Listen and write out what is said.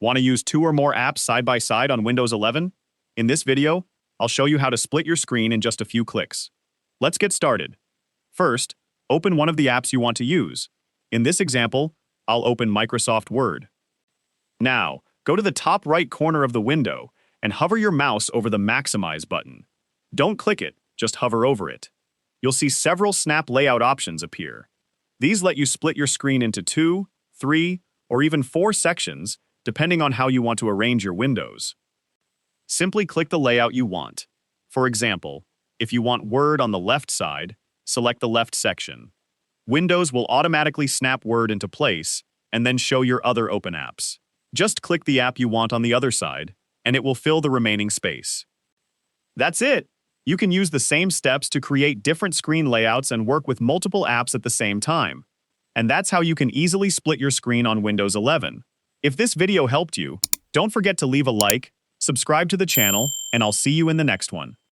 Want to use two or more apps side by side on Windows 11? In this video, I'll show you how to split your screen in just a few clicks. Let's get started. First, open one of the apps you want to use. In this example, I'll open Microsoft Word. Now, go to the top right corner of the window and hover your mouse over the Maximize button. Don't click it, just hover over it. You'll see several snap layout options appear. These let you split your screen into 2, 3, or even 4 sections, depending on how you want to arrange your windows. Simply click the layout you want. For example, if you want Word on the left side, select the left section. Windows will automatically snap Word into place and then show your other open apps. Just click the app you want on the other side, and it will fill the remaining space. That's it! You can use the same steps to create different screen layouts and work with multiple apps at the same time. And that's how you can easily split your screen on Windows 11. If this video helped you, don't forget to leave a like, subscribe to the channel, and I'll see you in the next one.